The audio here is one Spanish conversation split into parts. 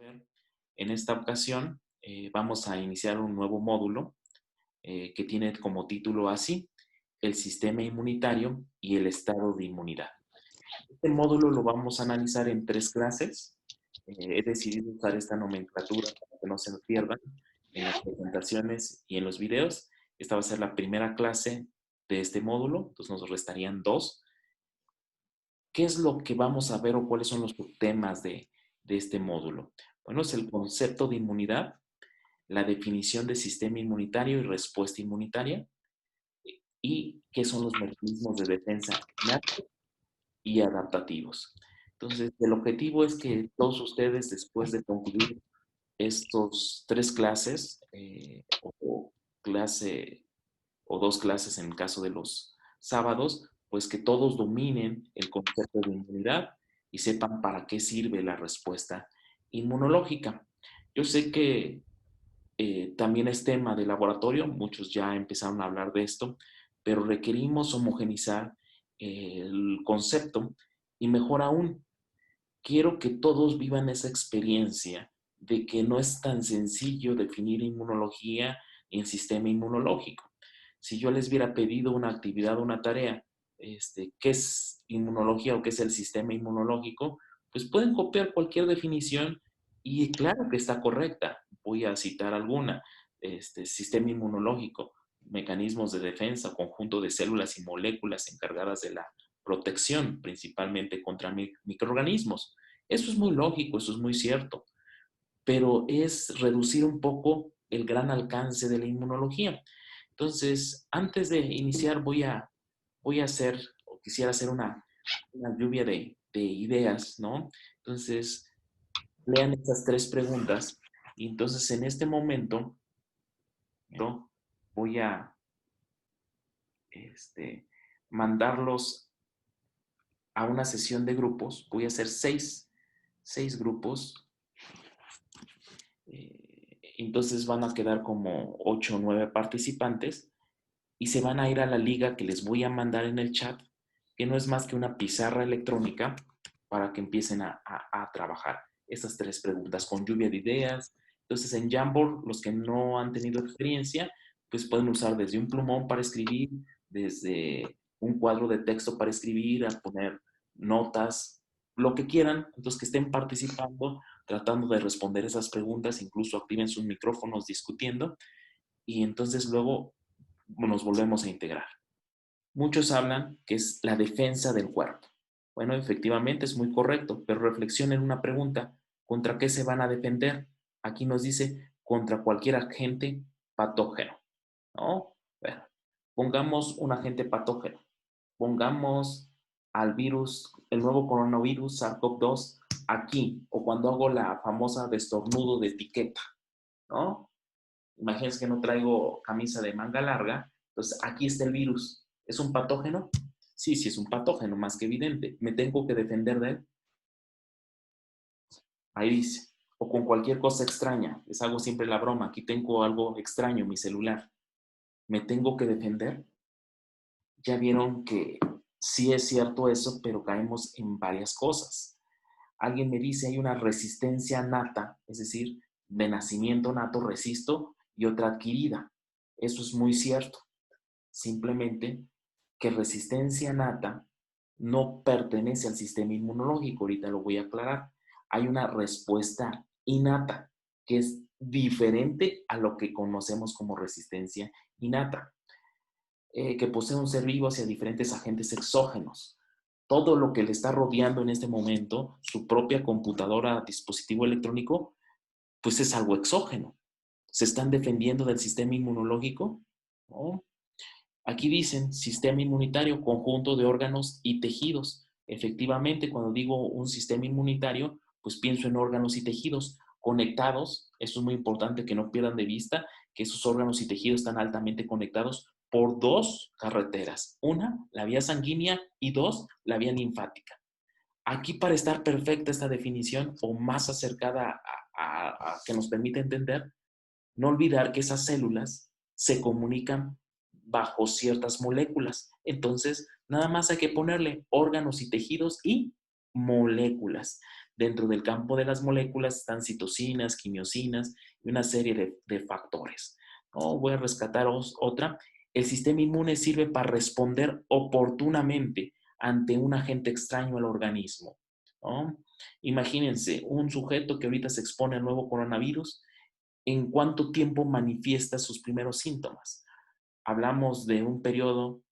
ver, en esta ocasión vamos a iniciar un nuevo módulo que tiene como título así, el sistema inmunitario y el estado de inmunidad. Este módulo lo vamos a analizar en 3 clases. He decidido usar esta nomenclatura para que no se nos pierdan en las presentaciones y en los videos. Esta va a ser la primera clase de este módulo, entonces nos restarían 2. ¿Qué es lo que vamos a ver o cuáles son los subtemas de este módulo? Bueno, es el concepto de inmunidad, la definición de sistema inmunitario y respuesta inmunitaria, y qué son los mecanismos de defensa innatos y adaptativos. Entonces, el objetivo es que todos ustedes, después de concluir estos 3 clases, o clase o 2 clases en el caso de los sábados, pues que todos dominen el concepto de inmunidad y sepan para qué sirve la respuesta inmunológica. Yo sé que también es tema de laboratorio, muchos ya empezaron a hablar de esto, pero requerimos homogenizar el concepto y mejor aún, quiero que todos vivan esa experiencia de que no es tan sencillo definir inmunología en sistema inmunológico. Si yo les hubiera pedido una actividad o una tarea, ¿qué es inmunología o qué es el sistema inmunológico? Pues pueden copiar cualquier definición y claro que está correcta. Voy a citar alguna. Sistema inmunológico, mecanismos de defensa, conjunto de células y moléculas encargadas de la protección, principalmente contra microorganismos. Eso es muy lógico, eso es muy cierto, pero es reducir un poco el gran alcance de la inmunología. Entonces, antes de iniciar, voy a hacer, o quisiera hacer una lluvia de ideas, ¿no? Entonces, lean estas 3 preguntas y entonces en este momento, ¿no? Voy a mandarlos a una sesión de grupos. Voy a hacer seis grupos. Entonces van a quedar como 8 o 9 participantes y se van a ir a la liga que les voy a mandar en el chat, que no es más que una pizarra electrónica para que empiecen a trabajar estas 3 preguntas con lluvia de ideas. Entonces en Jamboard, los que no han tenido experiencia, pues pueden usar desde un plumón para escribir, desde un cuadro de texto para escribir, a poner notas, lo que quieran. Entonces que estén participando, tratando de responder esas preguntas, incluso activen sus micrófonos discutiendo y entonces luego nos volvemos a integrar. Muchos hablan que es la defensa del cuerpo. Bueno, efectivamente es muy correcto, pero reflexionen una pregunta. ¿Contra qué se van a defender? Aquí nos dice contra cualquier agente patógeno, ¿no? Bueno, pongamos un agente patógeno. Pongamos al virus, el nuevo coronavirus SARS-CoV-2 aquí, o cuando hago la famosa destornudo de etiqueta, ¿no? Imagínense que no traigo camisa de manga larga, entonces aquí está el virus. ¿Es un patógeno? Sí, sí es un patógeno, más que evidente. ¿Me tengo que defender de él? Ahí dice. O con cualquier cosa extraña. Les hago siempre la broma. Aquí tengo algo extraño, mi celular. ¿Me tengo que defender? Ya vieron que sí es cierto eso, pero caemos en varias cosas. Alguien me dice hay una resistencia nata, es decir, de nacimiento nato resisto y otra adquirida. Eso es muy cierto. Simplemente que resistencia nata no pertenece al sistema inmunológico, ahorita lo voy a aclarar. Hay una respuesta innata que es diferente a lo que conocemos como resistencia innata, que posee un ser vivo hacia diferentes agentes exógenos. Todo lo que le está rodeando en este momento, su propia computadora, dispositivo electrónico, pues es algo exógeno. ¿Se están defendiendo del sistema inmunológico? ¿No? Aquí dicen sistema inmunitario, conjunto de órganos y tejidos. Efectivamente, cuando digo un sistema inmunitario, pues pienso en órganos y tejidos conectados. Esto es muy importante que no pierdan de vista que esos órganos y tejidos están altamente conectados por 2 carreteras. Una, la vía sanguínea y 2, la vía linfática. Aquí para estar perfecta esta definición o más acercada a que nos permite entender, no olvidar que esas células se comunican bajo ciertas moléculas. Entonces, nada más hay que ponerle órganos y tejidos y moléculas. Dentro del campo de las moléculas están citocinas, quimiosinas y una serie de factores. ¿No? Voy a rescatar otra. El sistema inmune sirve para responder oportunamente ante un agente extraño al organismo. ¿No? Imagínense, un sujeto que ahorita se expone al nuevo coronavirus, ¿en cuánto tiempo manifiesta sus primeros síntomas? Hablamos de un periodo,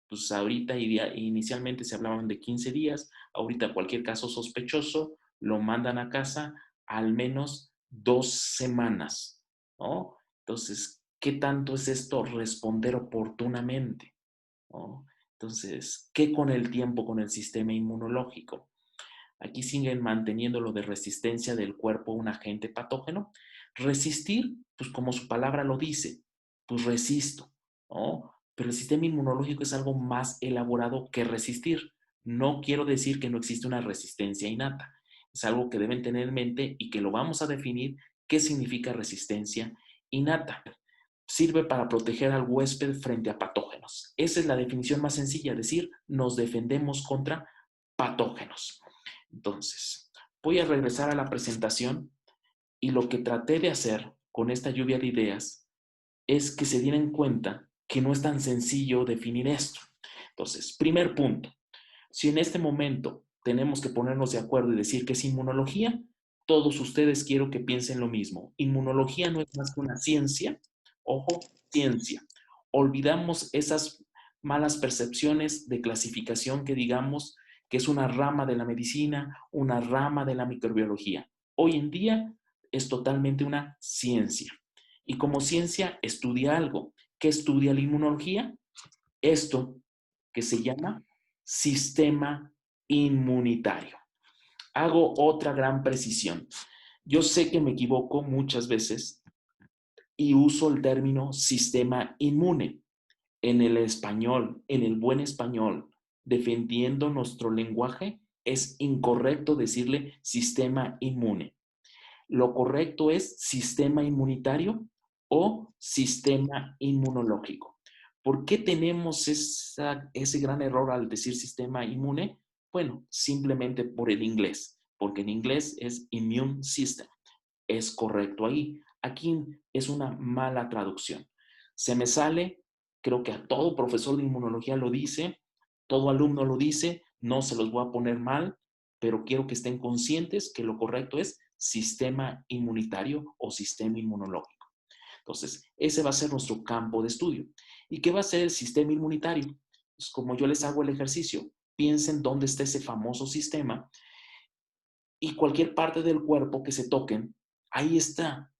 pues ahorita inicialmente se hablaban de 15 días, ahorita cualquier caso sospechoso lo mandan a casa al menos 2 semanas, ¿no? Entonces, ¿qué tanto es esto responder oportunamente? ¿No? Entonces, ¿qué con el tiempo, con el sistema inmunológico? Aquí siguen manteniendo lo de resistencia del cuerpo a un agente patógeno. Resistir, pues como su palabra lo dice, pues resisto, ¿no? Pero el sistema inmunológico es algo más elaborado que resistir. No quiero decir que no existe una resistencia innata. Es algo que deben tener en mente y que lo vamos a definir qué significa resistencia innata. Sirve para proteger al huésped frente a patógenos. Esa es la definición más sencilla, es decir, nos defendemos contra patógenos. Entonces, voy a regresar a la presentación y lo que traté de hacer con esta lluvia de ideas es que se dieran cuenta que no es tan sencillo definir esto. Entonces, primer punto, si en este momento tenemos que ponernos de acuerdo y decir que es inmunología, todos ustedes quiero que piensen lo mismo. Inmunología no es más que una ciencia, ojo, ciencia. Olvidamos esas malas percepciones de clasificación que digamos que es una rama de la medicina, una rama de la microbiología. Hoy en día es totalmente una ciencia. Y como ciencia estudia algo. ¿Qué estudia la inmunología? Esto que se llama sistema inmunitario. Hago otra gran precisión. Yo sé que me equivoco muchas veces y uso el término sistema inmune en el español, en el buen español, defendiendo nuestro lenguaje. Es incorrecto decirle sistema inmune. Lo correcto es sistema inmunitario o sistema inmunológico. ¿Por qué tenemos ese gran error al decir sistema inmune? Bueno, simplemente por el inglés, porque en inglés es immune system. Es correcto ahí. Aquí es una mala traducción. Se me sale, creo que a todo profesor de inmunología lo dice, todo alumno lo dice, no se los voy a poner mal, pero quiero que estén conscientes que lo correcto es sistema inmunitario o sistema inmunológico. Entonces, ese va a ser nuestro campo de estudio. ¿Y qué va a ser el sistema inmunitario? Pues como yo les hago el ejercicio, piensen dónde está ese famoso sistema y cualquier parte del cuerpo que se toquen, ahí está.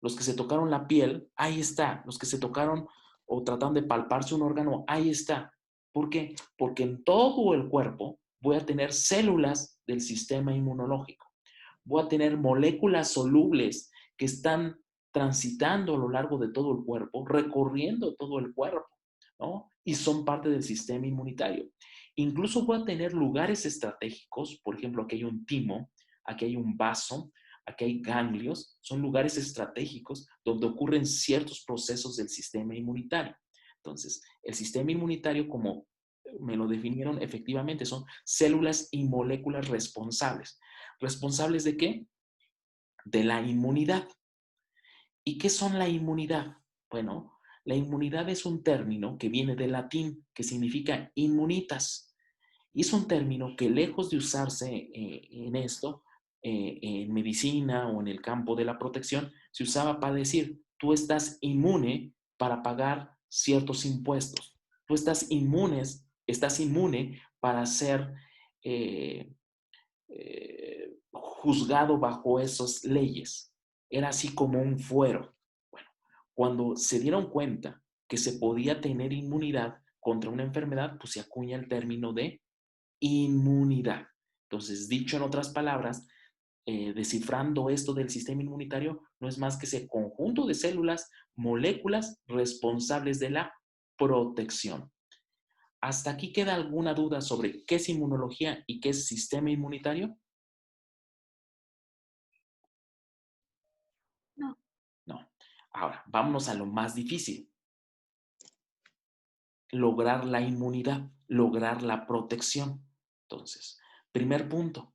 Los que se tocaron la piel, ahí está. Los que se tocaron o trataron de palparse un órgano, ahí está. ¿Por qué? Porque en todo el cuerpo voy a tener células del sistema inmunológico. Voy a tener moléculas solubles que están transitando a lo largo de todo el cuerpo, recorriendo todo el cuerpo, ¿no? Y son parte del sistema inmunitario. Incluso voy a tener lugares estratégicos, por ejemplo, aquí hay un timo, aquí hay un vaso, aquí hay ganglios, son lugares estratégicos donde ocurren ciertos procesos del sistema inmunitario. Entonces, el sistema inmunitario, como me lo definieron, efectivamente son células y moléculas responsables. ¿Responsables de qué? De la inmunidad. ¿Y qué son la inmunidad? Bueno, la inmunidad es un término que viene del latín, que significa inmunitas. Y es un término que lejos de usarse en esto, en medicina o en el campo de la protección, se usaba para decir, tú estás inmune para pagar ciertos impuestos. Tú estás inmune para ser juzgado bajo esas leyes. Era así como un fuero. Bueno, cuando se dieron cuenta que se podía tener inmunidad contra una enfermedad, pues se acuña el término de inmunidad. Entonces, dicho en otras palabras, descifrando esto del sistema inmunitario, no es más que ese conjunto de células, moléculas responsables de la protección. ¿Hasta aquí queda alguna duda sobre qué es inmunología y qué es sistema inmunitario? No. No. Ahora, vámonos a lo más difícil. Lograr la inmunidad, lograr la protección. Entonces, Primer punto,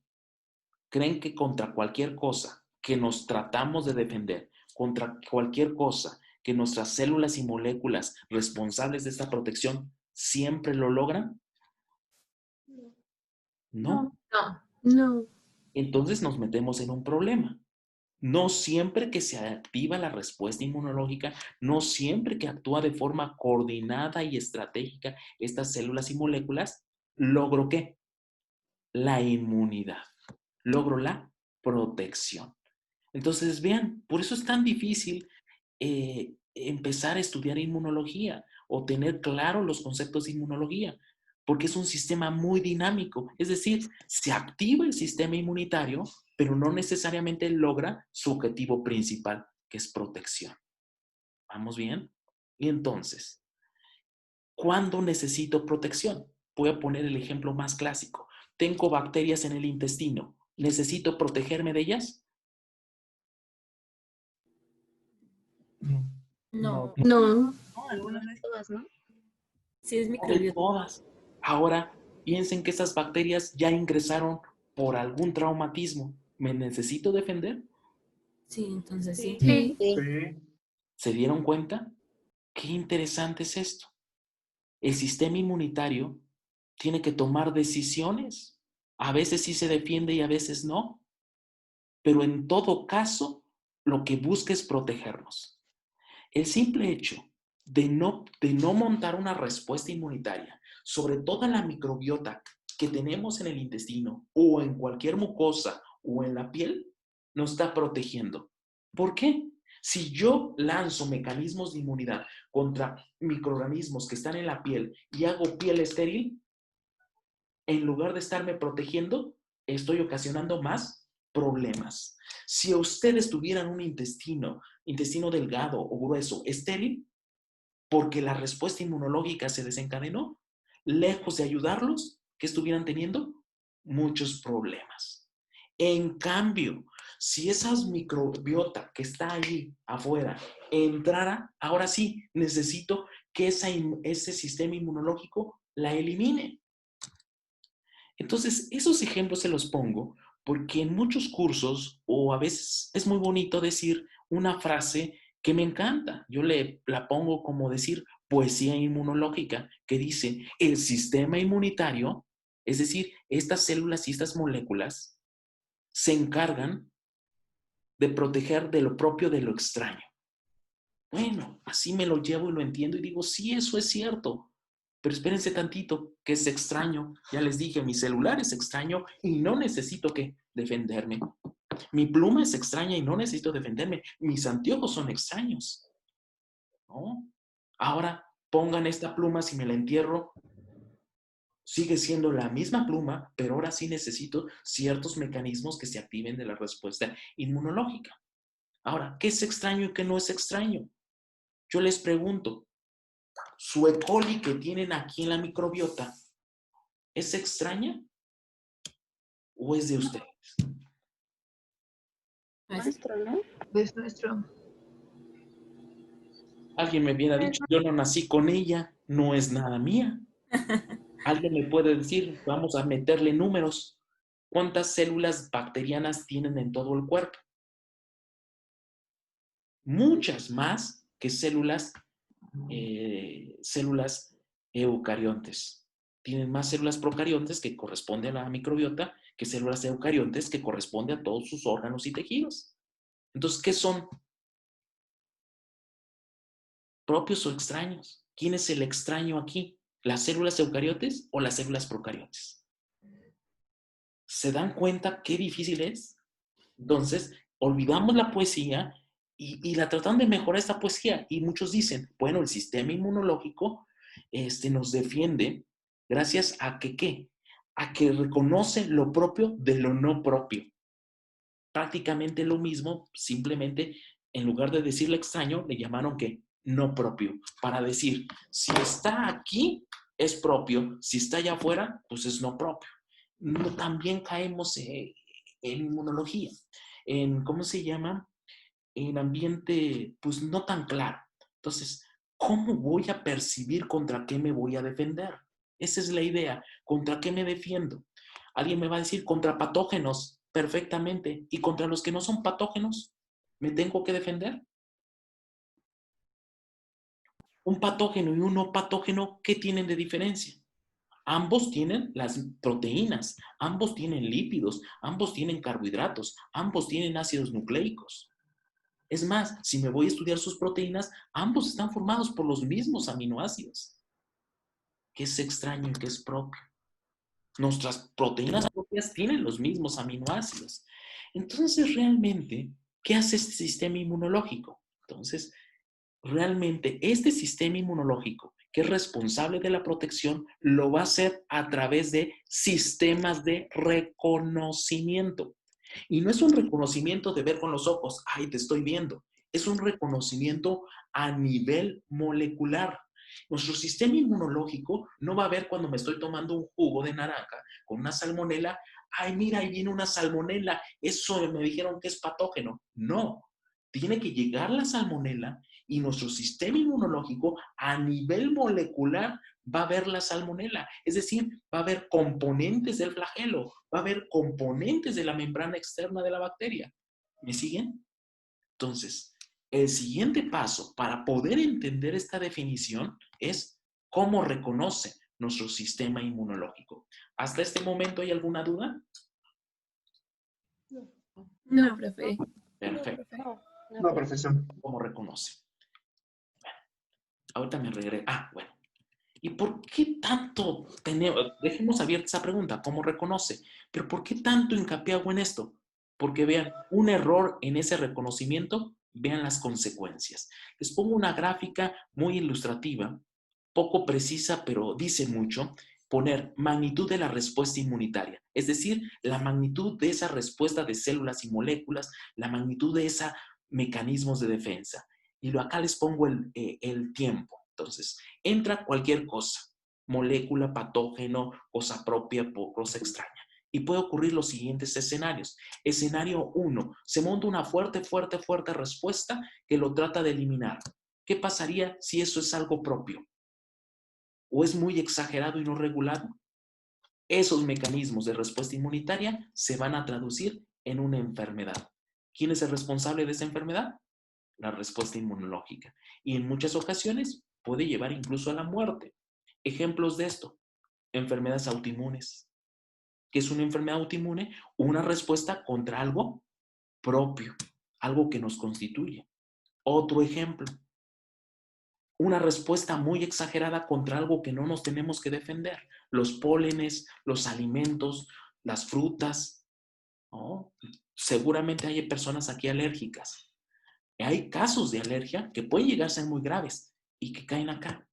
¿creen que contra cualquier cosa que nos tratamos de defender, contra cualquier cosa que nuestras células y moléculas responsables de esta protección siempre lo logran? No. No. No. Entonces nos metemos en un problema. No siempre que se activa la respuesta inmunológica, no siempre que actúa de forma coordinada y estratégica estas células y moléculas, logro ¿qué? La inmunidad. Logro la protección. Entonces, vean, por eso es tan difícil empezar a estudiar inmunología o tener claro los conceptos de inmunología, porque es un sistema muy dinámico. Es decir, se activa el sistema inmunitario, pero no necesariamente logra su objetivo principal, que es protección. ¿Vamos bien? Y entonces, ¿cuándo necesito protección? Voy a poner el ejemplo más clásico. Tengo bacterias en el intestino. ¿Necesito protegerme de ellas? No. No. No, algunas de todas, ¿no? Sí, es De microbiota. todas. Ahora, piensen que esas bacterias ya ingresaron por algún traumatismo. ¿Me necesito defender? Sí, entonces sí. Sí. ¿Se dieron cuenta? Qué interesante es esto. El sistema inmunitario tiene que tomar decisiones. A veces sí se defiende y a veces no. Pero en todo caso, lo que busca es protegernos. El simple hecho de no montar una respuesta inmunitaria sobre toda la microbiota que tenemos en el intestino o en cualquier mucosa o en la piel, nos está protegiendo. ¿Por qué? Si yo lanzo mecanismos de inmunidad contra microorganismos que están en la piel y hago piel estéril, en lugar de estarme protegiendo, estoy ocasionando más problemas. Si ustedes tuvieran un intestino delgado o grueso, estéril, porque la respuesta inmunológica se desencadenó, lejos de ayudarlos, ¿qué estuvieran teniendo? Muchos problemas. En cambio, si esa microbiota que está allí afuera entrara, ahora sí necesito que ese sistema inmunológico la elimine. Entonces, esos ejemplos se los pongo porque en muchos cursos, o a veces es muy bonito decir una frase que me encanta. Yo la pongo como decir poesía inmunológica, que dice, el sistema inmunitario, es decir, estas células y estas moléculas, se encargan de proteger de lo propio de lo extraño. Bueno, así me lo llevo y lo entiendo y digo, sí, eso es cierto. Pero espérense tantito, que es extraño. Ya les dije, mi celular es extraño y no necesito que defenderme. Mi pluma es extraña y no necesito defenderme. Mis anteojos son extraños. ¿No? Ahora pongan esta pluma, si me la entierro, sigue siendo la misma pluma, pero ahora sí necesito ciertos mecanismos que se activen de la respuesta inmunológica. Ahora, ¿qué es extraño y qué no es extraño? Yo les pregunto, ¿su E. coli que tienen aquí en la microbiota es extraña o es de ustedes? Nuestro, ¿no? Es nuestro. Alguien me hubiera dicho, yo no nací con ella, no es nada mía. Alguien me puede decir, vamos a meterle números. ¿Cuántas células bacterianas tienen en todo el cuerpo? Muchas más que células eucariontes. Tienen más células procariontes que corresponden a la microbiota que células eucariontes que corresponden a todos sus órganos y tejidos. Entonces, ¿qué son? ¿Propios o extraños? ¿Quién es el extraño aquí? ¿Las células eucariotes o las células procariotes? ¿Se dan cuenta qué difícil es? Entonces, olvidamos la poesía y la tratan de mejorar esta poesía. Y muchos dicen, bueno, el sistema inmunológico nos defiende gracias a que, ¿qué? A que reconoce lo propio de lo no propio. Prácticamente lo mismo, simplemente en lugar de decirle extraño, le llamaron ¿qué? No propio. Para decir, si está aquí, es propio. Si está allá afuera, pues es no propio. No, también caemos en inmunología, en, ¿cómo se llama? En ambiente, pues no tan claro. Entonces, ¿cómo voy a percibir contra qué me voy a defender? Esa es la idea. ¿Contra qué me defiendo? Alguien me va a decir contra patógenos, perfectamente. ¿Y contra los que no son patógenos? ¿Me tengo que defender? Un patógeno y un no patógeno, ¿qué tienen de diferencia? Ambos tienen las proteínas, ambos tienen lípidos, ambos tienen carbohidratos, ambos tienen ácidos nucleicos. Es más, si me voy a estudiar sus proteínas, ambos están formados por los mismos aminoácidos. ¿Qué es extraño y qué es propio? Nuestras proteínas propias tienen los mismos aminoácidos. Entonces, realmente, ¿qué hace este sistema inmunológico? Entonces, realmente este sistema inmunológico que es responsable de la protección lo va a hacer a través de sistemas de reconocimiento. Y no es un reconocimiento de ver con los ojos, ay, te estoy viendo. Es un reconocimiento a nivel molecular. Nuestro sistema inmunológico no va a ver cuando me estoy tomando un jugo de naranja con una salmonela, ay, mira, ahí viene una salmonela, eso me dijeron que es patógeno. No, tiene que llegar la salmonela y nuestro sistema inmunológico a nivel molecular va a ver la salmonela. Es decir, va a haber componentes del flagelo, va a haber componentes de la membrana externa de la bacteria. ¿Me siguen? Entonces, el siguiente paso para poder entender esta definición es cómo reconoce nuestro sistema inmunológico. ¿Hasta este momento hay alguna duda? No, profe. Perfecto. No, profesor. ¿Cómo reconoce? Bueno, ahorita me regreso. Bueno. ¿Y por qué tanto tenemos? Dejemos abierta esa pregunta, ¿cómo reconoce? Pero ¿por qué tanto hincapié hago en esto? Porque vean, un error en ese reconocimiento, vean las consecuencias. Les pongo una gráfica muy ilustrativa, poco precisa, pero dice mucho. Poner magnitud de la respuesta inmunitaria, es decir, la magnitud de esa respuesta de células y moléculas, la magnitud de esos mecanismos de defensa. Y acá les pongo el tiempo. Entonces, entra cualquier cosa, molécula, patógeno, cosa propia, cosa extraña. Y puede ocurrir los siguientes escenarios. Escenario 1, se monta una fuerte respuesta que lo trata de eliminar. ¿Qué pasaría si eso es algo propio? ¿O es muy exagerado y no regulado? Esos mecanismos de respuesta inmunitaria se van a traducir en una enfermedad. ¿Quién es el responsable de esa enfermedad? La respuesta inmunológica. Y en muchas ocasiones puede llevar incluso a la muerte. Ejemplos de esto, enfermedades autoinmunes. ¿Qué es una enfermedad autoinmune? Una respuesta contra algo propio, algo que nos constituye. Otro ejemplo, una respuesta muy exagerada contra algo que no nos tenemos que defender. Los pólenes, los alimentos, las frutas, ¿no? Seguramente hay personas aquí alérgicas. Hay casos de alergia que pueden llegar a ser muy graves y que caen acá.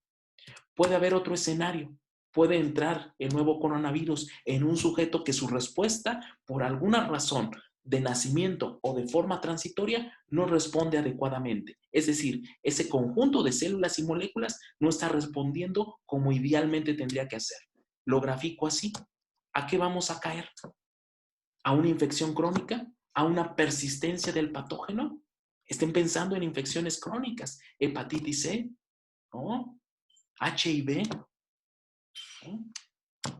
Puede haber otro escenario. Puede entrar el nuevo coronavirus en un sujeto que su respuesta, por alguna razón de nacimiento o de forma transitoria, no responde adecuadamente. Es decir, ese conjunto de células y moléculas no está respondiendo como idealmente tendría que hacer. Lo grafico así. ¿A qué vamos a caer? ¿A una infección crónica? ¿A una persistencia del patógeno? Estén pensando en infecciones crónicas, hepatitis C, ¿no? HIV, ¿no?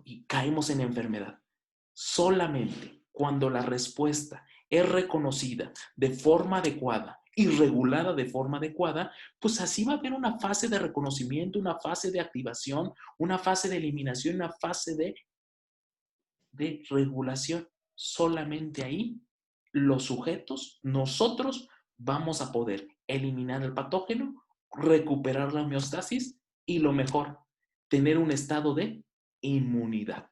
Y caemos en enfermedad. Solamente cuando la respuesta es reconocida de forma adecuada y regulada de forma adecuada, pues así va a haber una fase de reconocimiento, una fase de activación, una fase de eliminación, una fase de regulación. Solamente ahí los sujetos, nosotros vamos a poder eliminar el patógeno, recuperar la homeostasis y lo mejor, tener un estado de inmunidad.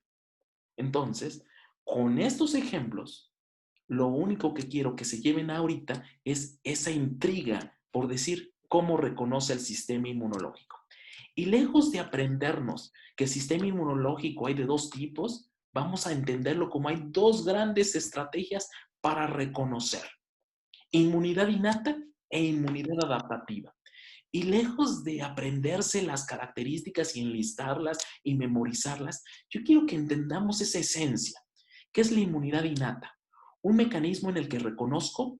Entonces, con estos ejemplos, lo único que quiero que se lleven ahorita es esa intriga por decir cómo reconoce el sistema inmunológico. Y lejos de aprendernos que el sistema inmunológico hay de dos tipos, vamos a entenderlo como hay dos grandes estrategias para reconocer: inmunidad innata e inmunidad adaptativa. Y lejos de aprenderse las características y enlistarlas y memorizarlas, yo quiero que entendamos esa esencia. ¿Qué es la inmunidad innata? Un mecanismo en el que reconozco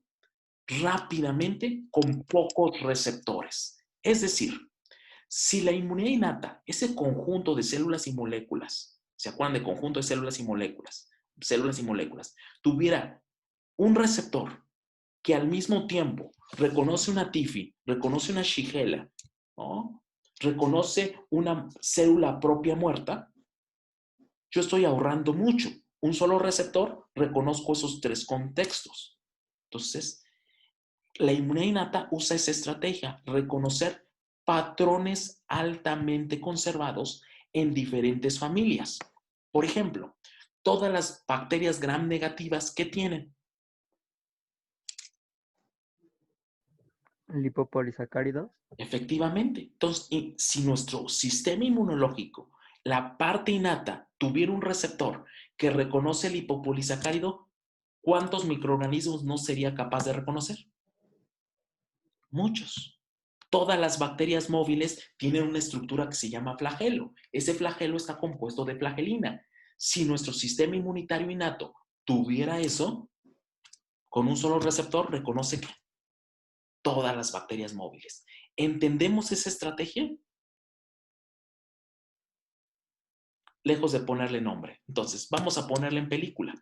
rápidamente con pocos receptores. Es decir, si la inmunidad innata, ese conjunto de células y moléculas, ¿se acuerdan de conjunto de células y moléculas? células y moléculas, tuviera un receptor que al mismo tiempo reconoce una TIFI, reconoce una Shigella, ¿no? Reconoce una célula propia muerta, yo estoy ahorrando mucho. Un solo receptor, reconozco esos tres contextos. Entonces, la inmunidad innata usa esa estrategia, reconocer patrones altamente conservados en diferentes familias. Por ejemplo, todas las bacterias gram negativas que tienen. Lipopolisacáridos. Efectivamente. Entonces, si nuestro sistema inmunológico, la parte innata, tuviera un receptor que reconoce el lipopolisacárido, ¿cuántos microorganismos no sería capaz de reconocer? Muchos. Todas las bacterias móviles tienen una estructura que se llama flagelo. Ese flagelo está compuesto de flagelina. Si nuestro sistema inmunitario innato tuviera eso, con un solo receptor reconoce que todas las bacterias móviles. ¿Entendemos esa estrategia? Lejos de ponerle nombre. Entonces, vamos a ponerle en película.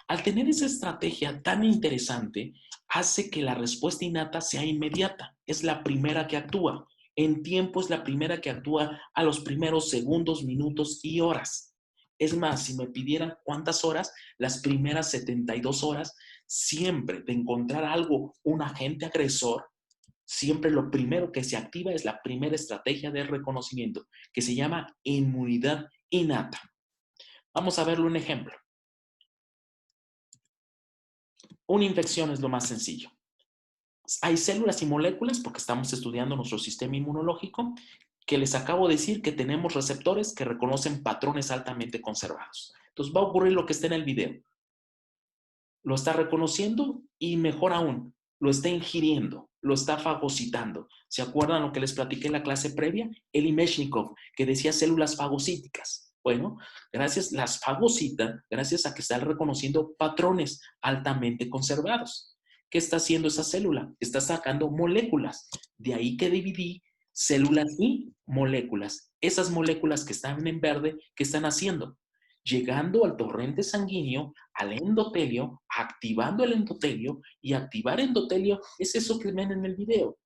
Al tener esa estrategia tan interesante, hace que la respuesta innata sea inmediata. Es la primera que actúa. En tiempo es la primera que actúa a los primeros segundos, minutos y horas. Es más, si me pidieran cuántas horas, las primeras 72 horas, siempre de encontrar algo, un agente agresor, siempre lo primero que se activa es la primera estrategia de reconocimiento, que se llama inmunidad innata. Vamos a verlo un ejemplo. Una infección es lo más sencillo. Hay células y moléculas, porque estamos estudiando nuestro sistema inmunológico, que les acabo de decir que tenemos receptores que reconocen patrones altamente conservados. Entonces va a ocurrir lo que está en el video. Lo está reconociendo y mejor aún, lo está ingiriendo, lo está fagocitando. ¿Se acuerdan lo que les platiqué en la clase previa? Eli Meshnikov, que decía células fagocíticas. Bueno, las fagocita, gracias a que está reconociendo patrones altamente conservados. ¿Qué está haciendo esa célula? Está sacando moléculas. De ahí que dividí células y moléculas. Esas moléculas que están en verde, ¿qué están haciendo? Llegando al torrente sanguíneo, al endotelio, activando el endotelio, y activar endotelio es eso que ven en el video.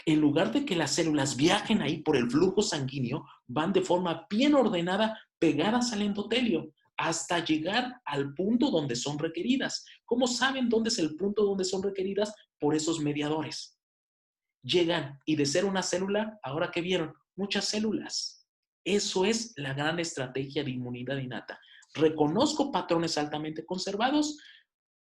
En lugar de que las células viajen ahí por el flujo sanguíneo, van de forma bien ordenada, pegadas al endotelio, hasta llegar al punto donde son requeridas. ¿Cómo saben dónde es el punto donde son requeridas? Por esos mediadores. Llegan y de ser una célula, ahora que vieron, muchas células. Eso es la gran estrategia de inmunidad innata. Reconozco patrones altamente conservados,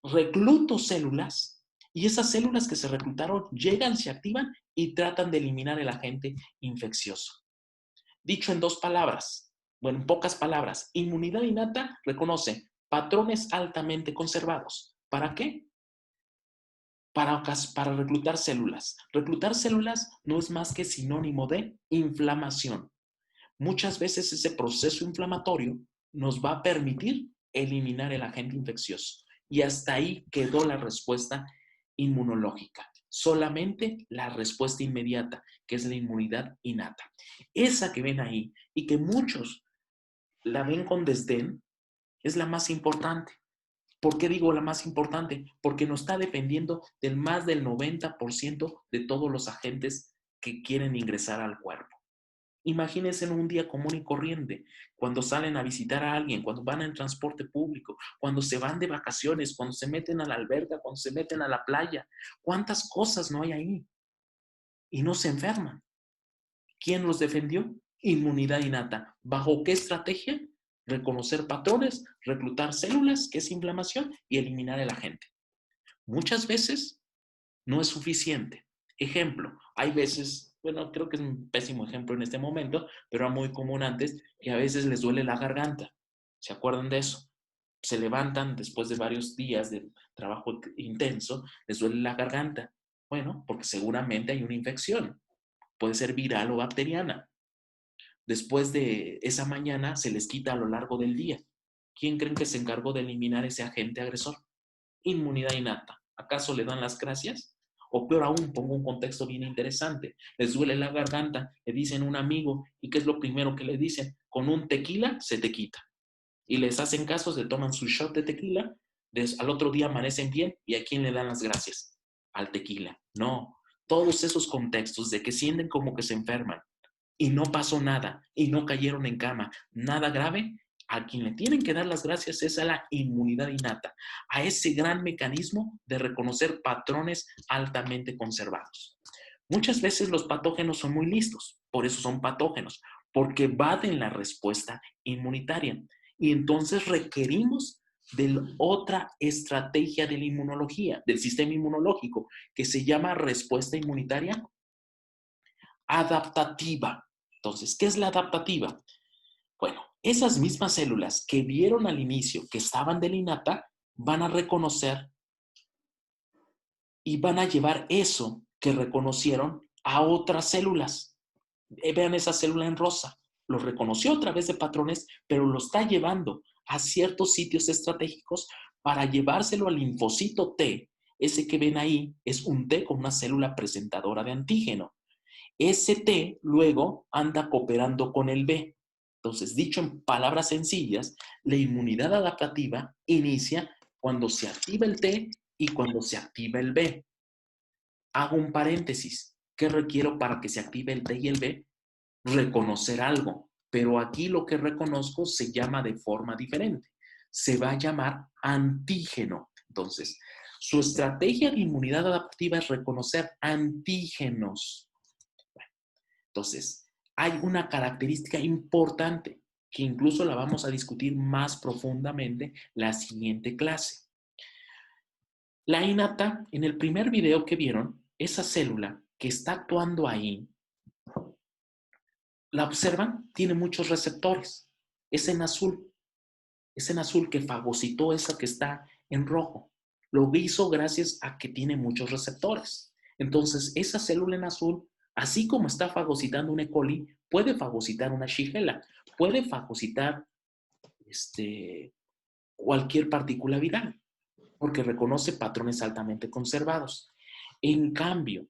recluto células y esas células que se reclutaron llegan, se activan y tratan de eliminar el agente infeccioso. Dicho en dos palabras, bueno, en pocas palabras, inmunidad innata reconoce patrones altamente conservados. ¿Para qué? Para reclutar células. Reclutar células no es más que sinónimo de inflamación. Muchas veces ese proceso inflamatorio nos va a permitir eliminar el agente infeccioso. Y hasta ahí quedó la respuesta inmunológica. Solamente la respuesta inmediata, que es la inmunidad innata. Esa que ven ahí y que muchos la ven con desdén, es la más importante. ¿Por qué digo la más importante? Porque nos está dependiendo del más del 90% de todos los agentes que quieren ingresar al cuerpo. Imagínense en un día común y corriente, cuando salen a visitar a alguien, cuando van en transporte público, cuando se van de vacaciones, cuando se meten a la alberca, cuando se meten a la playa. ¿Cuántas cosas no hay ahí? Y no se enferman. ¿Quién los defendió? Inmunidad innata. ¿Bajo qué estrategia? Reconocer patrones, reclutar células, que es inflamación, y eliminar el agente. Muchas veces no es suficiente. Ejemplo, hay veces, bueno, creo que es un pésimo ejemplo en este momento, pero era muy común antes, que a veces les duele la garganta. ¿Se acuerdan de eso? Se levantan después de varios días de trabajo intenso, les duele la garganta. Bueno, porque seguramente hay una infección. Puede ser viral o bacteriana. Después de esa mañana se les quita a lo largo del día. ¿Quién creen que se encargó de eliminar ese agente agresor? Inmunidad innata. ¿Acaso le dan las gracias? O peor aún, pongo un contexto bien interesante. Les duele la garganta, le dicen a un amigo, ¿y qué es lo primero que le dicen? Con un tequila se te quita. y les hacen caso, se toman su shot de tequila, al otro día amanecen bien, ¿y a quién le dan las gracias? Al tequila. No, todos esos contextos de que sienten como que se enferman y no pasó nada y no cayeron en cama, nada grave, a quien le tienen que dar las gracias es a la inmunidad innata, a ese gran mecanismo de reconocer patrones altamente conservados. Muchas veces los patógenos son muy listos, por eso son patógenos, porque evaden la respuesta inmunitaria. Y entonces requerimos de otra estrategia de la inmunología, del sistema inmunológico, que se llama respuesta inmunitaria adaptativa. Entonces, ¿qué es la adaptativa? Bueno, esas mismas células que vieron al inicio que estaban de la innata van a reconocer y van a llevar eso que reconocieron a otras células. Vean esa célula en rosa. Lo reconoció a través de patrones, pero lo está llevando a ciertos sitios estratégicos para llevárselo al linfocito T. Ese que ven ahí es un T con una célula presentadora de antígeno. Ese T luego anda cooperando con el B. Entonces, dicho en palabras sencillas, la inmunidad adaptativa inicia cuando se activa el T y cuando se activa el B. Hago un paréntesis. ¿Qué requiero para que se active el T y el B? Reconocer algo. Pero aquí lo que reconozco se llama de forma diferente. Se va a llamar antígeno. Entonces, su estrategia de inmunidad adaptativa es reconocer antígenos. Entonces, hay una característica importante que incluso la vamos a discutir más profundamente la siguiente clase. La innata, en el primer video que vieron, esa célula que está actuando ahí, ¿la observan? Tiene muchos receptores. Es en azul que fagocitó esa que está en rojo. Lo hizo gracias a que tiene muchos receptores. Entonces, esa célula en azul, así como está fagocitando un E. coli, puede fagocitar una Shigella, puede fagocitar cualquier partícula viral, porque reconoce patrones altamente conservados. En cambio,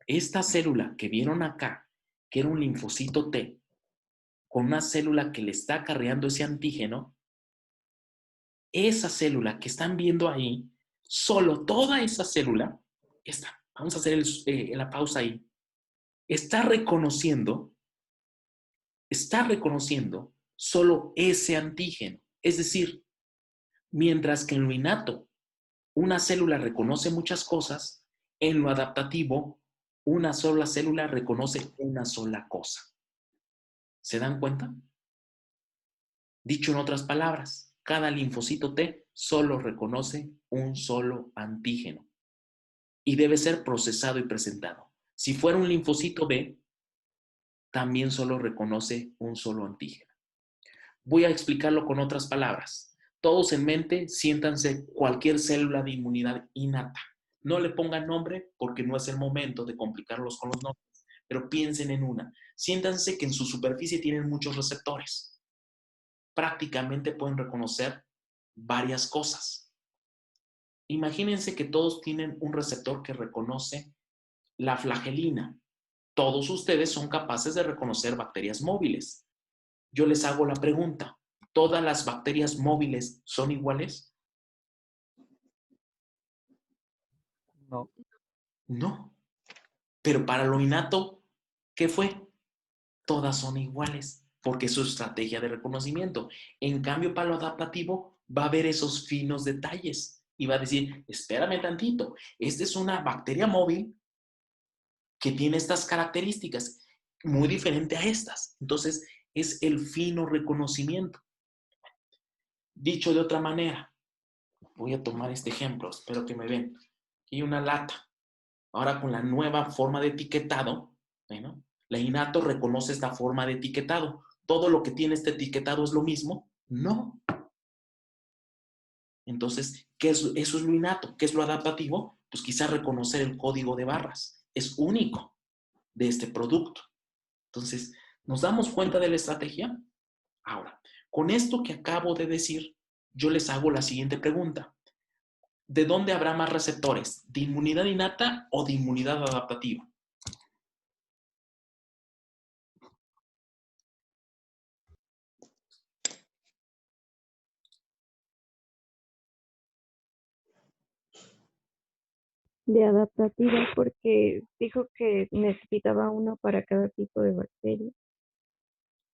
esta célula que vieron acá, que era un linfocito T, con una célula que le está acarreando ese antígeno, esa célula que están viendo ahí, solo toda esa célula, vamos a hacer la pausa ahí, está reconociendo solo ese antígeno. Es decir, mientras que en lo innato una célula reconoce muchas cosas, en lo adaptativo una sola célula reconoce una sola cosa. ¿Se dan cuenta? Dicho en otras palabras, cada linfocito T solo reconoce un solo antígeno y debe ser procesado y presentado. Si fuera un linfocito B, también solo reconoce un solo antígeno. Voy a explicarlo con otras palabras. Todos en mente, siéntanse cualquier célula de inmunidad innata. No le pongan nombre porque no es el momento de complicarlos con los nombres, pero piensen en una. Siéntanse que en su superficie tienen muchos receptores. Prácticamente pueden reconocer varias cosas. Imagínense que todos tienen un receptor que reconoce la flagelina. Todos ustedes son capaces de reconocer bacterias móviles. Yo les hago la pregunta, ¿todas las bacterias móviles son iguales? No. No. Pero para lo innato, ¿qué fue? Todas son iguales, porque es su estrategia de reconocimiento. En cambio, para lo adaptativo, va a haber esos finos detalles y va a decir, espérame tantito, esta es una bacteria móvil que tiene estas características muy diferente a estas. Entonces, es el fino reconocimiento. Dicho de otra manera, voy a tomar este ejemplo, espero que me ven. Aquí hay una lata. Ahora con la nueva forma de etiquetado, ¿no? La innato reconoce esta forma de etiquetado. ¿Todo lo que tiene este etiquetado es lo mismo? No. Entonces, eso es lo innato. ¿Qué es lo adaptativo? Pues quizás reconocer el código de barras. Es único de este producto. Entonces, ¿nos damos cuenta de la estrategia? Ahora, con esto que acabo de decir, yo les hago la siguiente pregunta. ¿De dónde habrá más receptores? ¿De inmunidad innata o de inmunidad adaptativa? de adaptativa porque dijo que necesitaba uno para cada tipo de bacteria.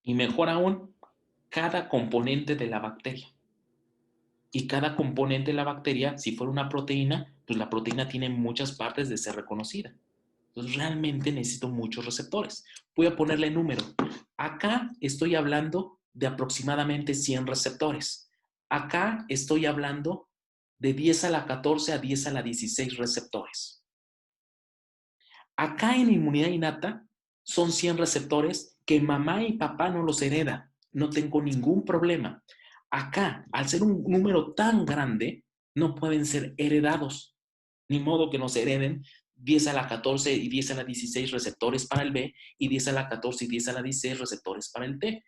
Y mejor aún, cada componente de la bacteria. Y cada componente de la bacteria, si fuera una proteína, pues la proteína tiene muchas partes de ser reconocida. Entonces realmente necesito muchos receptores. Voy a ponerle número. Acá estoy hablando de aproximadamente 100 receptores. Acá estoy hablando de 10 a la 14 a 10 a la 16 receptores. Acá en inmunidad innata son 100 receptores que mamá y papá no los heredan. No tengo ningún problema. Acá, al ser un número tan grande, no pueden ser heredados. Ni modo que nos hereden 10 a la 14 y 10 a la 16 receptores para el B y 10 a la 14 y 10 a la 16 receptores para el T.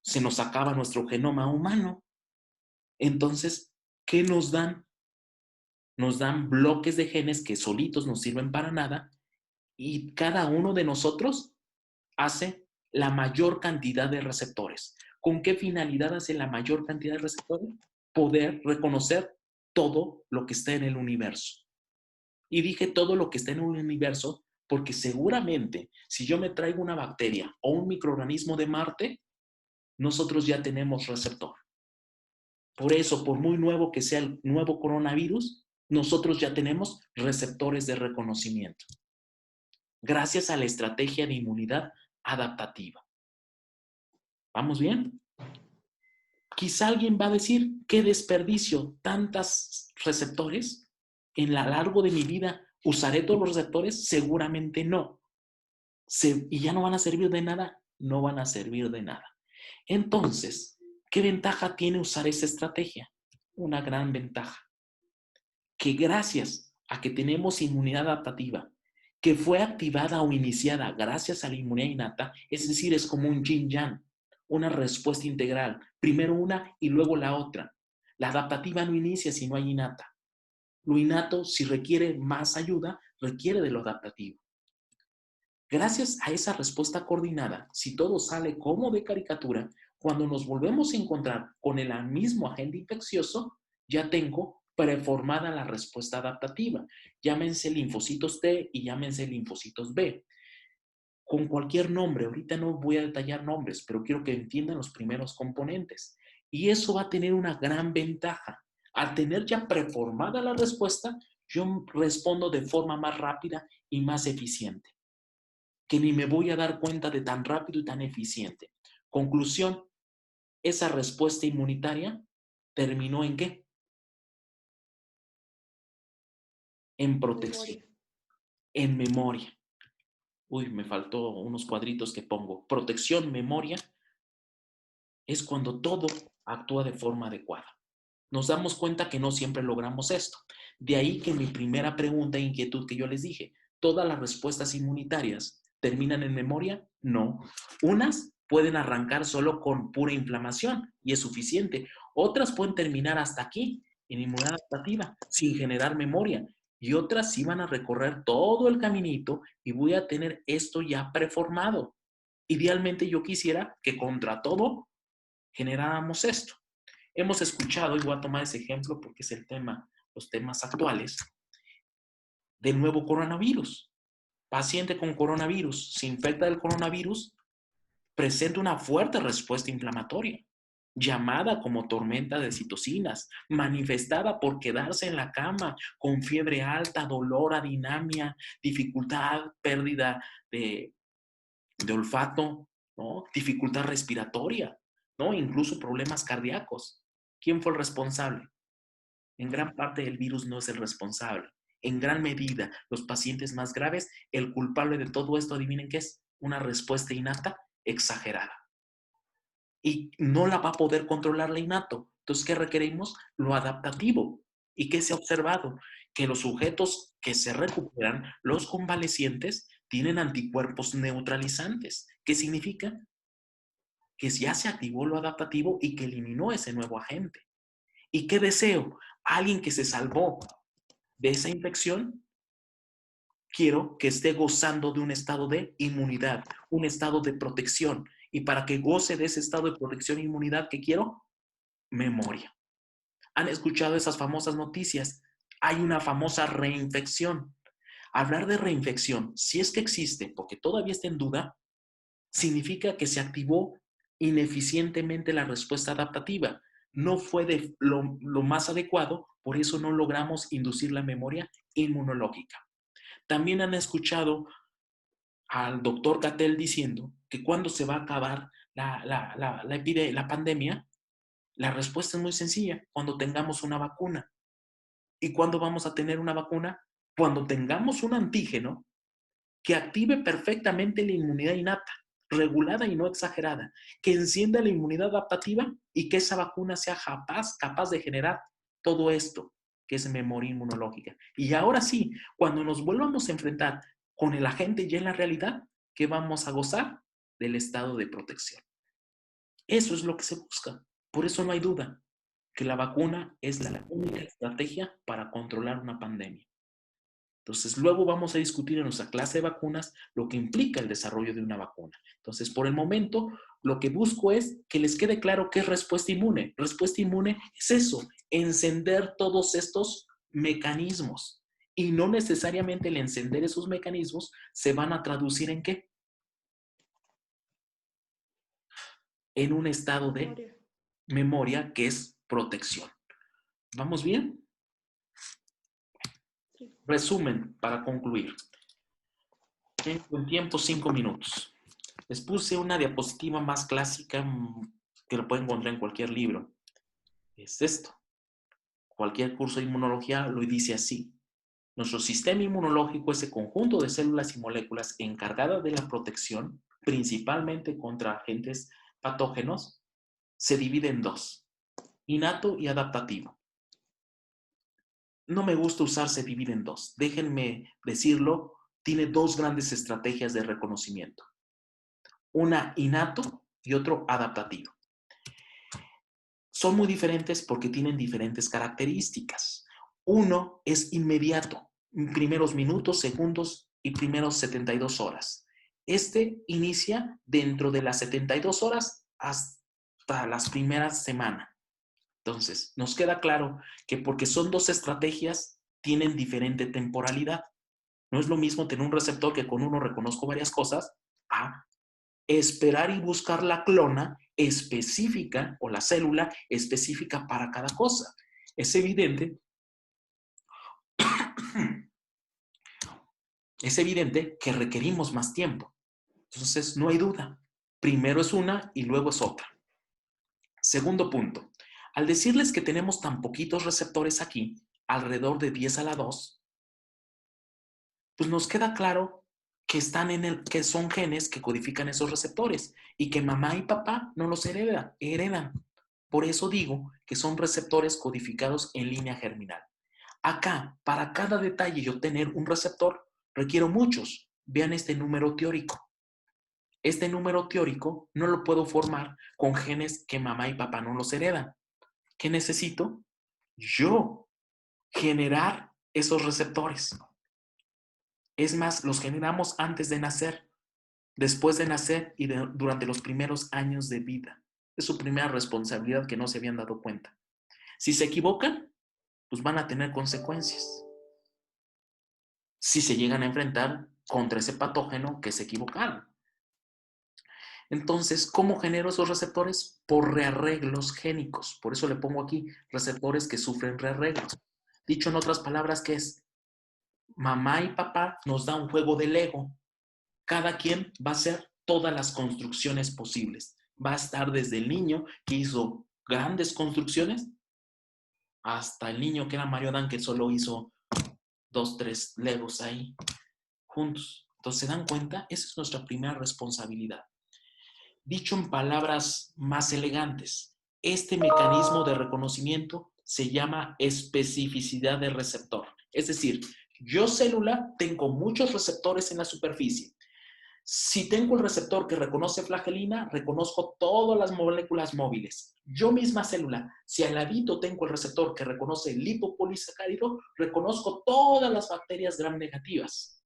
Se nos acaba nuestro genoma humano. Entonces, ¿qué nos dan? Nos dan bloques de genes que solitos no sirven para nada y cada uno de nosotros hace la mayor cantidad de receptores. ¿Con qué finalidad hace la mayor cantidad de receptores? Poder reconocer todo lo que está en el universo. Y dije todo lo que está en un universo porque seguramente si yo me traigo una bacteria o un microorganismo de Marte, nosotros ya tenemos receptor. Por eso, por muy nuevo que sea el nuevo coronavirus, nosotros ya tenemos receptores de reconocimiento. Gracias a la estrategia de inmunidad adaptativa. ¿Vamos bien? Quizá alguien va a decir, ¿qué desperdicio? ¿Tantos receptores? ¿En lo largo de mi vida usaré todos los receptores? Seguramente no. ¿Y ya no van a servir de nada? No van a servir de nada. Entonces, ¿qué ventaja tiene usar esa estrategia? Una gran ventaja. Que gracias a que tenemos inmunidad adaptativa, que fue activada o iniciada gracias a la inmunidad innata, es decir, es como un yin-yang, una respuesta integral, primero una y luego la otra. La adaptativa no inicia si no hay innata. Lo innato, si requiere más ayuda, requiere de lo adaptativo. Gracias a esa respuesta coordinada, si todo sale como de caricatura, cuando nos volvemos a encontrar con el mismo agente infeccioso, ya tengo preformada la respuesta adaptativa. Llámense linfocitos T y llámense linfocitos B. Con cualquier nombre, ahorita no voy a detallar nombres, pero quiero que entiendan los primeros componentes. Y eso va a tener una gran ventaja. Al tener ya preformada la respuesta, yo respondo de forma más rápida y más eficiente, que ni me voy a dar cuenta de tan rápido y tan eficiente. Conclusión, esa respuesta inmunitaria terminó ¿en qué? En protección, en memoria. Uy, me faltó unos cuadritos que pongo. Protección, memoria, es cuando todo actúa de forma adecuada. Nos damos cuenta que no siempre logramos esto. De ahí que mi primera pregunta e inquietud que yo les dije, ¿todas las respuestas inmunitarias terminan en memoria? No. Unas pueden arrancar solo con pura inflamación y es suficiente. Otras pueden terminar hasta aquí, en inmunidad adaptativa, sin generar memoria. Y otras sí van a recorrer todo el caminito y voy a tener esto ya preformado. Idealmente yo quisiera que contra todo generáramos esto. Hemos escuchado, y voy a tomar ese ejemplo porque es el tema, los temas actuales, del nuevo coronavirus. Paciente con coronavirus, se infecta del coronavirus, presenta una fuerte respuesta inflamatoria, llamada como tormenta de citocinas, manifestada por quedarse en la cama con fiebre alta, dolor, adinemia, dificultad, pérdida de olfato, ¿no? Dificultad respiratoria, ¿no? Incluso problemas cardíacos. ¿Quién fue el responsable? En gran parte el virus no es el responsable. En gran medida, los pacientes más graves, el culpable de todo esto, adivinen qué es, una respuesta innata exagerada. Y no la va a poder controlar la innato. Entonces, ¿qué requerimos? Lo adaptativo. ¿Y qué se ha observado? Que los sujetos que se recuperan, los convalecientes, tienen anticuerpos neutralizantes. ¿Qué significa? Que ya se activó lo adaptativo y que eliminó ese nuevo agente. ¿Y qué deseo? Alguien que se salvó de esa infección, quiero que esté gozando de un estado de inmunidad, un estado de protección. Y para que goce de ese estado de protección e inmunidad, ¿qué quiero? Memoria. ¿Han escuchado esas famosas noticias? hay una famosa reinfección. Hablar de reinfección, si es que existe, porque todavía está en duda, significa que se activó ineficientemente la respuesta adaptativa. No fue de lo más adecuado, por eso no logramos inducir la memoria inmunológica. También han escuchado al doctor Gatell diciendo que cuando se va a acabar la pandemia, la respuesta es muy sencilla, cuando tengamos una vacuna. ¿Y cuándo vamos a tener una vacuna? Cuando tengamos un antígeno que active perfectamente la inmunidad innata, regulada y no exagerada, que encienda la inmunidad adaptativa y que esa vacuna sea capaz de generar todo esto, que es memoria inmunológica. Y ahora sí, cuando nos volvamos a enfrentar con el agente ya en la realidad, que vamos a gozar del estado de protección. Eso es lo que se busca. Por eso no hay duda que la vacuna es la única estrategia para controlar una pandemia. Entonces, luego vamos a discutir en nuestra clase de vacunas lo que implica el desarrollo de una vacuna. Entonces, por el momento, lo que busco es que les quede claro qué es respuesta inmune. Respuesta inmune es eso, encender todos estos mecanismos. Y no necesariamente el encender esos mecanismos se van a traducir en ¿qué? En un estado de memoria que es protección. ¿Vamos bien? Resumen, para concluir. Tengo en tiempo 5 minutos. Les puse una diapositiva más clásica que lo pueden encontrar en cualquier libro. Es esto. Cualquier curso de inmunología lo dice así. Nuestro sistema inmunológico, ese conjunto de células y moléculas encargada de la protección, principalmente contra agentes patógenos, se divide en dos, innato y adaptativo. No me gusta usar se divide en dos. Déjenme decirlo, tiene dos grandes estrategias de reconocimiento. Una innato y otro adaptativo. Son muy diferentes porque tienen diferentes características. Uno es inmediato, primeros minutos, segundos y primeros 72 horas. Este inicia dentro de las 72 horas hasta las primeras semanas. Entonces, nos queda claro que porque son dos estrategias, tienen diferente temporalidad. No es lo mismo tener un receptor que con uno reconozco varias cosas, a esperar y buscar la clona específica o la célula específica para cada cosa. Es evidente que requerimos más tiempo. Entonces, no hay duda. Primero es una y luego es otra. Segundo punto. Al decirles que tenemos tan poquitos receptores aquí, alrededor de 10 a la 2, pues nos queda claro que que son genes que codifican esos receptores y que mamá y papá no los heredan. Por eso digo que son receptores codificados en línea germinal. Acá, para cada detalle y obtener un receptor, requiero muchos. Vean este número teórico. Este número teórico no lo puedo formar con genes que mamá y papá no los heredan. ¿Qué necesito? Yo generar esos receptores. Es más, los generamos antes de nacer, después de nacer y durante los primeros años de vida. Es su primera responsabilidad que no se habían dado cuenta. Si se equivocan, pues van a tener consecuencias. Si se llegan a enfrentar contra ese patógeno que se equivocaron. Entonces, ¿cómo genero esos receptores? Por rearreglos génicos. Por eso le pongo aquí receptores que sufren rearreglos. Dicho en otras palabras, ¿qué es? Mamá y papá nos da un juego de Lego. Cada quien va a hacer todas las construcciones posibles. Va a estar desde el niño que hizo grandes construcciones hasta el niño que era Mario Adán que solo hizo 2, 3 Legos ahí juntos. Entonces, ¿se dan cuenta? Esa es nuestra primera responsabilidad. Dicho en palabras más elegantes, este mecanismo de reconocimiento se llama especificidad de receptor. Es decir, yo célula tengo muchos receptores en la superficie. Si tengo el receptor que reconoce flagelina, reconozco todas las moléculas móviles. Yo misma célula, si al ladito tengo el receptor que reconoce el lipopolisacárido, reconozco todas las bacterias gram negativas.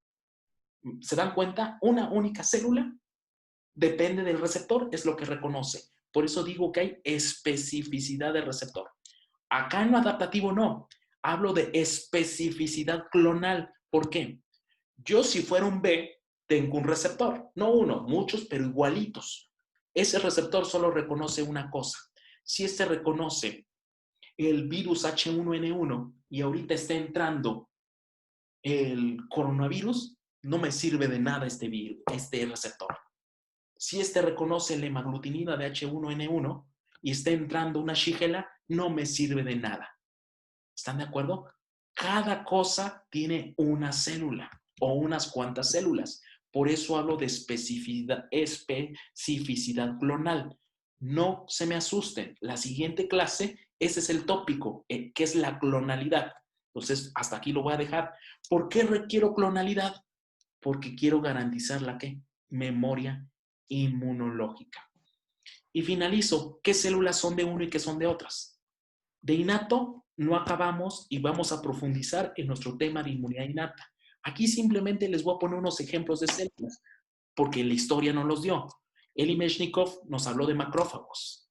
¿Se dan cuenta? Una única célula depende del receptor, es lo que reconoce. Por eso digo que hay especificidad del receptor. Acá en lo adaptativo no. Hablo de especificidad clonal. ¿Por qué? Yo si fuera un B, tengo un receptor. No uno, muchos, pero igualitos. Ese receptor solo reconoce una cosa. Si este reconoce el virus H1N1 y ahorita está entrando el coronavirus, no me sirve de nada este receptor. Si este reconoce la hemaglutinina de H1N1 y está entrando una shigella, no me sirve de nada. ¿Están de acuerdo? Cada cosa tiene una célula o unas cuantas células. Por eso hablo de especificidad clonal. No se me asusten. La siguiente clase, ese es el tópico, que es la clonalidad. Entonces, hasta aquí lo voy a dejar. ¿Por qué requiero clonalidad? Porque quiero garantizar la ¿qué? Memoria inmunológica. Y finalizo. ¿Qué células son de uno y qué son de otras? De innato no acabamos y vamos a profundizar en nuestro tema de inmunidad innata. Aquí simplemente les voy a poner unos ejemplos de células, porque la historia no los dio. Eli Meshnikov nos habló de macrófagos.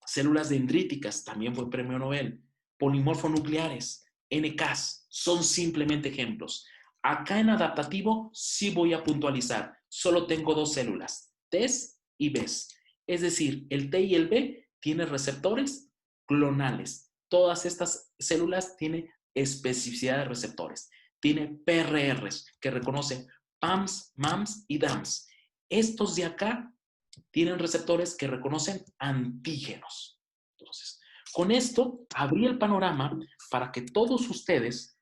Células dendríticas, también fue premio Nobel. Polimorfonucleares, NKs, son simplemente ejemplos. Acá en adaptativo sí voy a puntualizar. Solo tengo dos células, Ts y Bs. Es decir, el T y el B tienen receptores clonales. Todas estas células tienen especificidad de receptores. Tiene PRRs que reconocen PAMs, MAMs y DAMs. Estos de acá tienen receptores que reconocen antígenos. Entonces, con esto abrí el panorama para que todos ustedes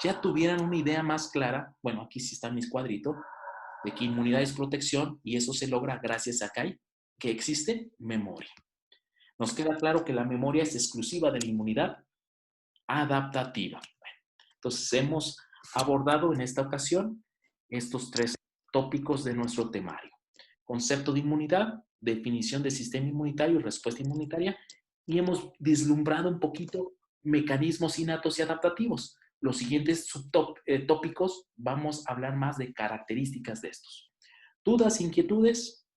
ya tuvieran una idea más clara. Bueno, aquí sí están mis cuadritos, de que inmunidad es protección y eso se logra gracias a que existe memoria. Nos queda claro que la memoria es exclusiva de la inmunidad adaptativa. Bueno, entonces hemos abordado en esta ocasión estos tres tópicos de nuestro temario. Concepto de inmunidad, definición de sistema inmunitario y respuesta inmunitaria, y hemos vislumbrado un poquito mecanismos innatos y adaptativos. Los siguientes tópicos vamos a hablar más de características de estos. ¿Dudas, inquietudes?